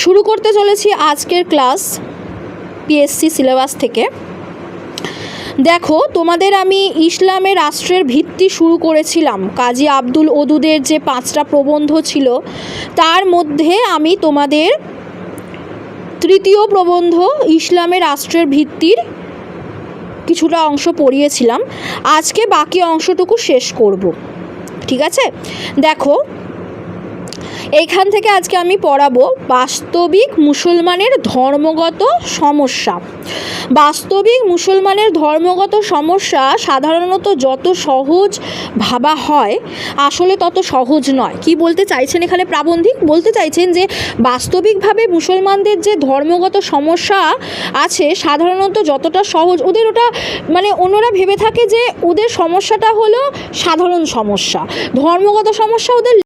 শুরু করতে চলেছি আজকের ক্লাস পিএসসি সিলেবাস থেকে। দেখো, তোমাদের আমি ইসলামের রাষ্ট্রের ভিত্তি শুরু করেছিলাম। কাজী আব্দুল ওদুদের যে 5টা প্রবন্ধ ছিল তার মধ্যে আমি তোমাদের তৃতীয় প্রবন্ধ ইসলামের রাষ্ট্রের ভিত্তির কিছুটা অংশ পড়িয়েছিলাম। আজকে বাকি অংশটুকু শেষ করব, ঠিক আছে? দেখো, এইখান থেকে আজকে আমি পড়াবো বাস্তবিক মুসলমানের ধর্মগত সমস্যা। বাস্তবিক মুসলমানের ধর্মগত সমস্যা সাধারণত যত সহজ ভাবা হয় আসলে তত সহজ নয়। কি বলতে চাইছেন এখানে প্রাবন্ধিক? বলতে চাইছেন যে বাস্তবিকভাবে মুসলমানদের যে ধর্মগত সমস্যা আছে সাধারণত যতটা সহজ, ওদের ওটা মানে অন্যরা ভেবে থাকে যে ওদের সমস্যাটা হলো সাধারণ সমস্যা, ধর্মগত সমস্যা ওদের